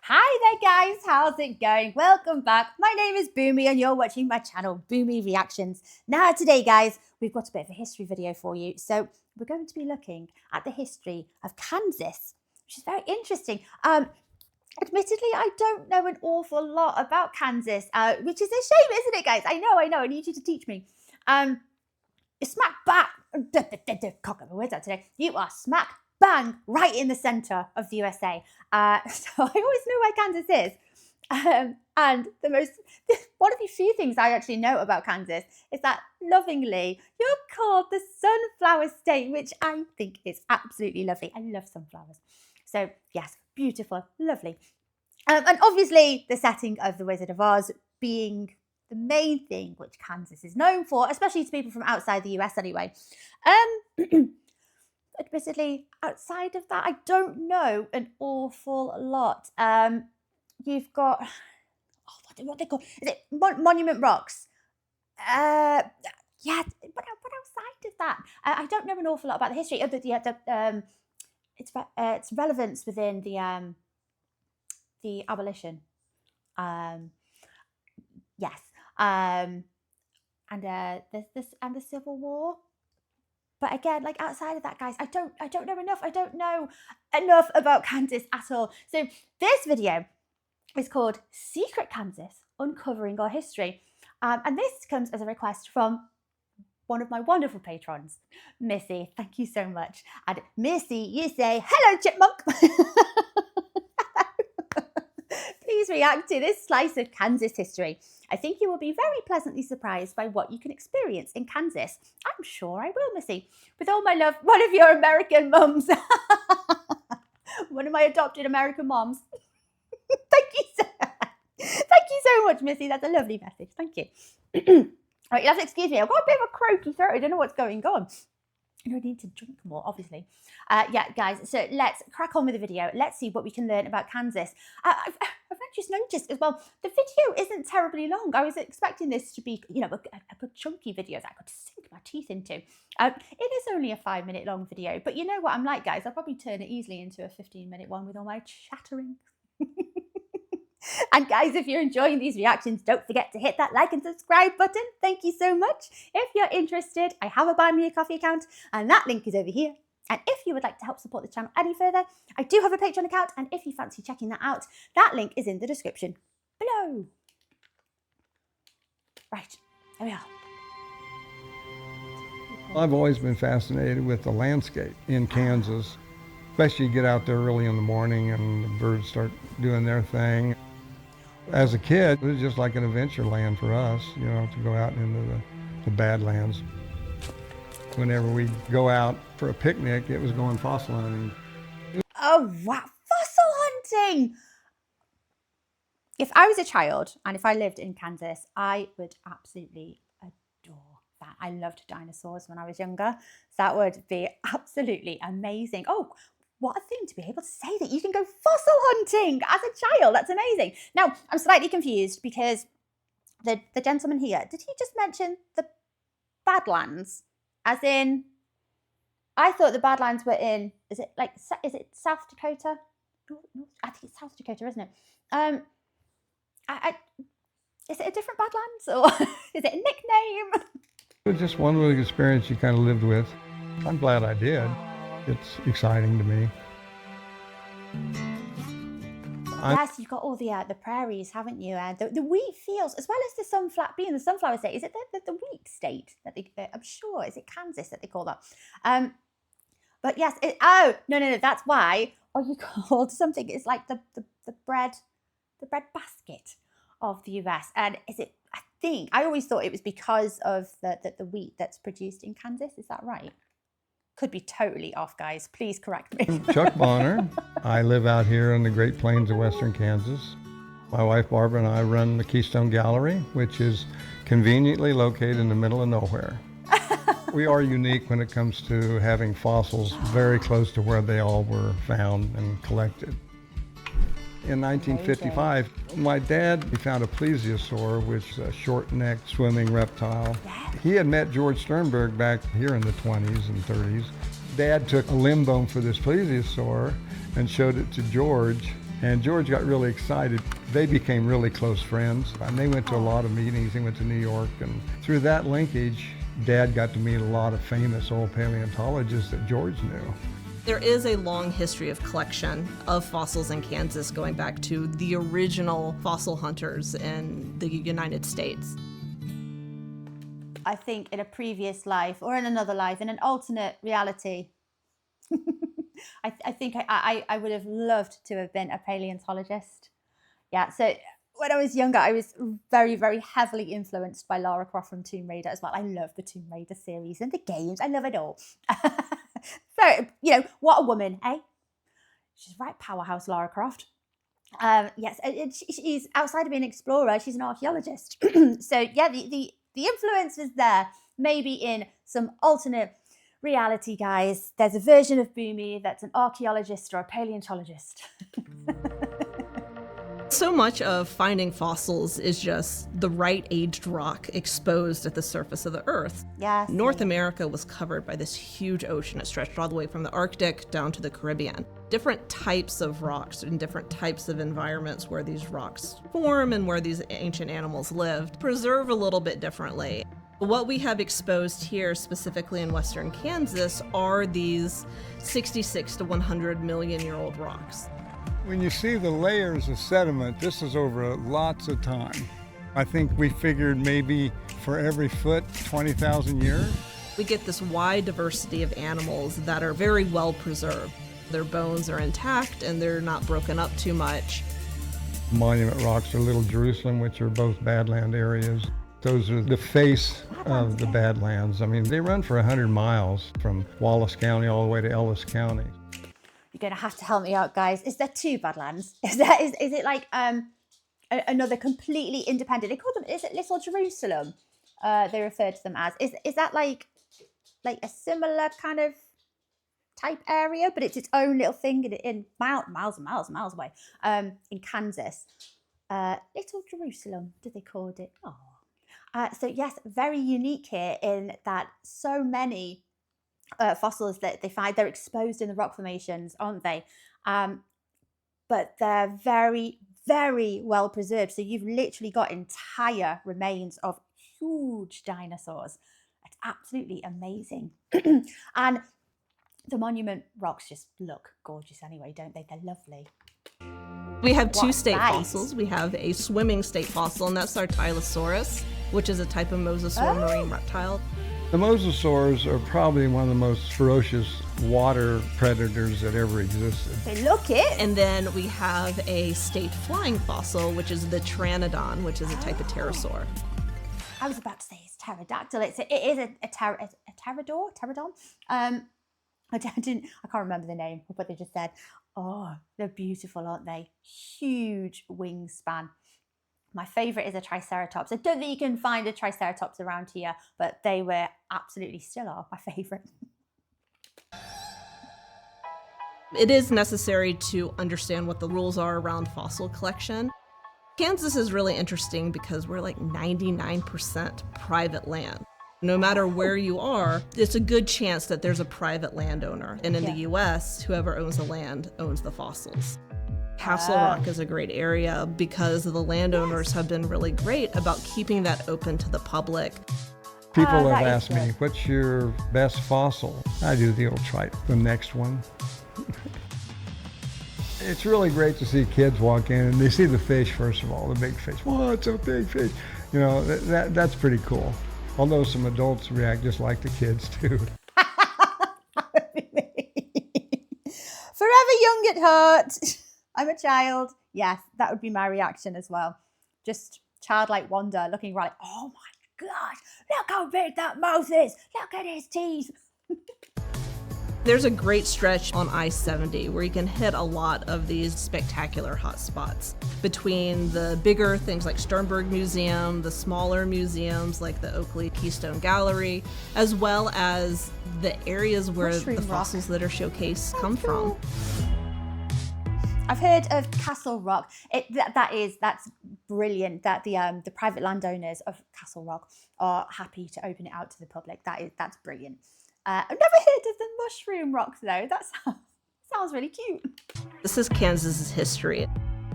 Hi there guys, how's it going? Welcome back. My name is Boomy and you're watching my channel, Boomy Reactions. Now today guys, we've got a bit of a history video for you. So we're going to be looking at the history of Kansas, which is very interesting. Admittedly, I don't know an awful lot about Kansas, which is a shame, isn't it guys? I know, I need you to teach me. Smack bang, can't get my words out today. You are smack bang right in the center of the USA. So I always know where Kansas is. And one of the few things I actually know about Kansas is that lovingly you're called the Sunflower State, which I think is absolutely lovely. I love sunflowers. So yes, beautiful, lovely. And obviously the setting of The Wizard of Oz being the main thing which Kansas is known for, especially to people from outside the US anyway. Admittedly, outside of that, I don't know an awful lot. You've got, what they call, is it Monument Rocks? Yeah, what outside of that? I don't know an awful lot about the history of its relevance within the abolition. Yes. And the Civil War. But again, like outside of that, guys, I don't know enough. I don't know enough about Kansas at all. So this video is called Secret Kansas, Uncovering Our History. And this comes as a request from one of my wonderful patrons, Missy. Thank you so much. And Missy, you say, hello, chipmunk. Please react to this slice of Kansas history. I think you will be very pleasantly surprised by what you can experience in Kansas. I'm sure I will, Missy. With all my love, one of your American mums. One of my adopted American moms. Thank you so much, Missy. That's a lovely message. Thank you. All right, you have to excuse me. I've got a bit of a croaky throat. I don't know what's going on. I need to drink more, obviously. Yeah, guys, so let's crack on with the video. Let's see what we can learn about Kansas. I've just noticed as well, the video isn't terribly long. I was expecting this to be, a good chunky video that I could sink my teeth into. It is only a 5-minute long video, but you know what I'm like, guys. I'll probably turn it easily into a 15-minute one with all my chattering. And guys, if you're enjoying these reactions, don't forget to hit that like and subscribe button. Thank you so much. If you're interested, I have a Buy Me a Coffee account and that link is over here. And if you would like to help support the channel any further, I do have a Patreon account, and if you fancy checking that out, that link is in the description below. Right, here we are. I've always been fascinated with the landscape in Kansas, especially you get out there early in the morning and the birds start doing their thing. As a kid, it was just like an adventure land for us, to go out into the Badlands. Whenever we go out for a picnic, it was going fossil hunting. Oh, wow, fossil hunting! If I was a child and if I lived in Kansas, I would absolutely adore that. I loved dinosaurs when I was younger. So that would be absolutely amazing. Oh, what a thing to be able to say that you can go fossil hunting as a child. That's amazing. Now, I'm slightly confused because the gentleman here, did he just mention the Badlands? As in, I thought the Badlands were in, is it South Dakota? I think it's South Dakota, isn't it? Is it a different Badlands or is it a nickname? It was just one little experience you kind of lived with. I'm glad I did. It's exciting to me. Yes, you've got all the prairies, haven't you? The wheat fields, as well as the sunflower state. Is it the wheat state that I'm sure, is it Kansas that they call that? But yes, no, that's why. Or you called something, it's like the bread basket of the US. And I always thought it was because of the wheat that's produced in Kansas. Is that right? Could be totally off, guys. Please correct me. Chuck Bonner. I live out here in the Great Plains of Western Kansas. My wife Barbara and I run the Keystone Gallery, which is conveniently located in the middle of nowhere. We are unique when it comes to having fossils very close to where they all were found and collected. In 1955, my dad found a plesiosaur, which is a short-necked swimming reptile. He had met George Sternberg back here in the 20s and 30s. Dad took a limb bone for this plesiosaur and showed it to George, And George got really excited. They became really close friends, and they went to a lot of meetings. He went to New York, and through that linkage, Dad got to meet a lot of famous old paleontologists that George knew. There is a long history of collection of fossils in Kansas going back to the original fossil hunters in the United States. I think in a previous life or in another life, in an alternate reality, I think I would have loved to have been a paleontologist. Yeah, so when I was younger, I was very, very heavily influenced by Lara Croft from Tomb Raider as well. I love the Tomb Raider series and the games. I love it all. So, what a woman, eh? She's right powerhouse, Lara Croft. Yes, she's outside of being an explorer, she's an archaeologist. So yeah, the influence is there. Maybe in some alternate reality, guys, there's a version of Boomy that's an archaeologist or a paleontologist. So much of finding fossils is just the right aged rock exposed at the surface of the earth. Yes. North America was covered by this huge ocean. It stretched all the way from the Arctic down to the Caribbean. Different types of rocks and different types of environments where these rocks form and where these ancient animals lived preserve a little bit differently. What we have exposed here, specifically in western Kansas, are these 66 to 100 million year old rocks. When you see the layers of sediment, this is over lots of time. I think we figured maybe for every foot, 20,000 years. We get this wide diversity of animals that are very well preserved. Their bones are intact and they're not broken up too much. Monument rocks are Little Jerusalem, which are both Badland areas. Those are the face of the Badlands. I mean, they run for 100 miles from Wallace County all the way to Ellis County. You're going to have to help me out, guys. Is there two Badlands? Is it like another completely independent? They call them, is it Little Jerusalem? They refer to them as. Is that like a similar kind of type area, but it's its own little thing in miles and miles and miles away in Kansas? Little Jerusalem, did they call it? Oh. So yes, very unique here in that so many fossils that they find, they're exposed in the rock formations, aren't they? But they're very, very well preserved. So you've literally got entire remains of huge dinosaurs. It's absolutely amazing. And the monument rocks just look gorgeous anyway, don't they? They're lovely. We have two state fossils. We have a swimming state fossil, and that's our Tylosaurus, which is a type of mosasaur marine reptile. The mosasaurs are probably one of the most ferocious water predators that ever existed. They look it. And then we have a state flying fossil, which is the Pteranodon, which is a type of pterosaur. I was about to say it's pterodactyl. It is a pterodon. I can't remember the name of what they just said. Oh, they're beautiful, aren't they? Huge wingspan. My favourite is a Triceratops. I don't think you can find a Triceratops around here, but they were absolutely still are my favourite. It is necessary to understand what the rules are around fossil collection. Kansas is really interesting because we're like 99% private land. No matter where you are, it's a good chance that there's a private landowner. And in the US, whoever owns the land owns the fossils. Castle Rock is a great area because the landowners have been really great about keeping that open to the public. People have asked me, what's your best fossil? I do the old trite, the next one. It's really great to see kids walk in and they see the fish, first of all, the big fish. Oh, it's a big fish. You know, that's pretty cool. Although some adults react just like the kids too. Forever young at heart. I'm a child. Yes, that would be my reaction as well. Just childlike wonder, looking right, oh my gosh, look how big that mouth is. Look at his teeth. There's a great stretch on I-70 where you can hit a lot of these spectacular hot spots. Between the bigger things like Sternberg Museum, the smaller museums like the Oakley Keystone Gallery, as well as the areas where the fossils that are showcased come from. I've heard of Castle Rock. That's brilliant that the private landowners of Castle Rock are happy to open it out to the public. That's brilliant. I've never heard of the mushroom rocks though. Sounds really cute. This is Kansas's history.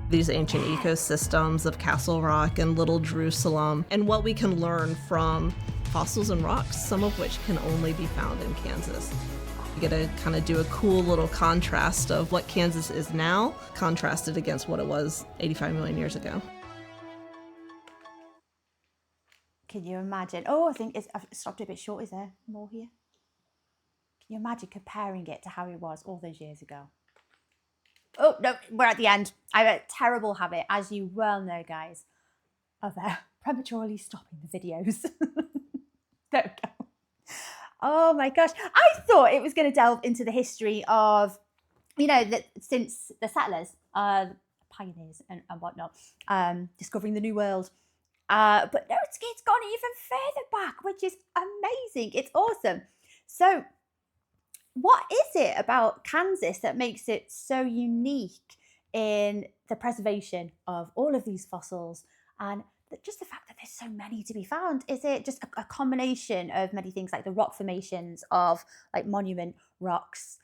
These ancient ecosystems of Castle Rock and Little Jerusalem, and what we can learn from fossils and rocks, some of which can only be found in Kansas. You get to kind of do a cool little contrast of what Kansas is now, contrasted against what it was 85 million years ago. Can you imagine? Oh, I think I've stopped a bit short. Is there more here? Can you imagine comparing it to how it was all those years ago? Oh, no, we're at the end. I have a terrible habit, as you well know, guys, of prematurely stopping the videos. There we go. Oh my gosh. I thought it was going to delve into the history of, that since the settlers, pioneers and whatnot, discovering the New World. But no, it's gone even further back, which is amazing. It's awesome. So what is it about Kansas that makes it so unique in the preservation of all of these fossils and just the fact that there's so many to be found? Is it just a combination of many things, like the rock formations of like monument rocks?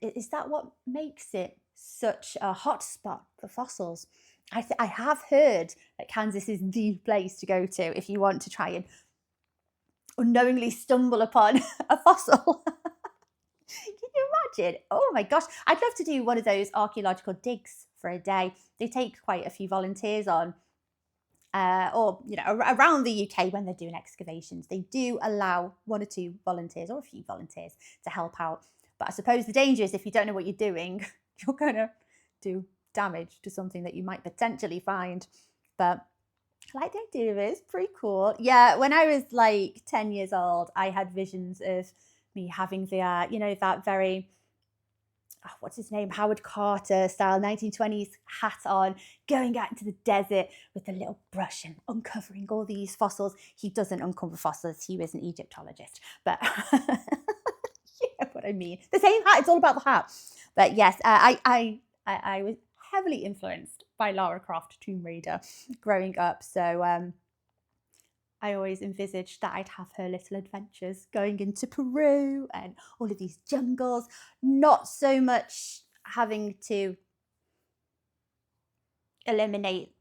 Is that what makes it such a hot spot for fossils? I have heard that Kansas is the place to go to if you want to try and unknowingly stumble upon a fossil. Can you imagine? Oh my gosh, I'd love to do one of those archaeological digs for a day. They take quite a few volunteers on, around the UK when they're doing excavations. They do allow 1 or 2 volunteers or a few volunteers to help out. But I suppose the danger is if you don't know what you're doing, you're going to do damage to something that you might potentially find. But I like the idea of it. It's pretty cool. Yeah, when I was like 10 years old, I had visions of me having the, that very, what's his name, Howard Carter style 1920s hat on, going out into the desert with a little brush and uncovering all these fossils. He doesn't uncover fossils. He was an Egyptologist, but you know what I mean. The same hat. It's all about the hat. But yes, I was heavily influenced by Lara Croft Tomb Raider growing up. So I always envisaged that I'd have her little adventures going into Peru and all of these jungles, not so much having to eliminate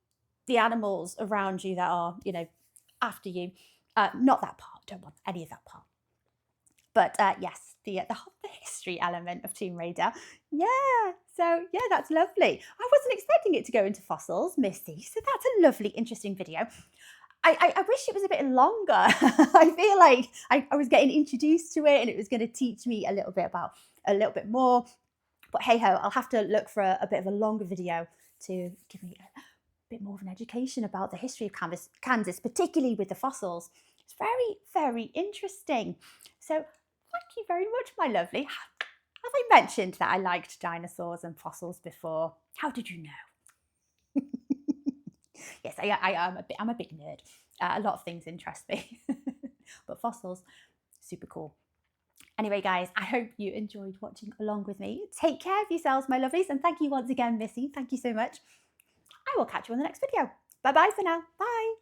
the animals around you that are, after you. Not that part, don't want any of that part. But yes, the history element of Tomb Raider. Yeah, so yeah, that's lovely. I wasn't expecting it to go into fossils, Missy, so that's a lovely, interesting video. I wish it was a bit longer. I feel like I was getting introduced to it and it was going to teach me a little bit more. But hey ho, I'll have to look for a bit of a longer video to give me a bit more of an education about the history of Kansas, particularly with the fossils. It's very, very interesting. So thank you very much, my lovely. Have I mentioned that I liked dinosaurs and fossils before? How did you know? Yes, I'm a big nerd. A lot of things interest me, but fossils, super cool. Anyway, guys, I hope you enjoyed watching along with me. Take care of yourselves, my lovelies, and thank you once again, Missy. Thank you so much. I will catch you on the next video. Bye-bye for now. Bye.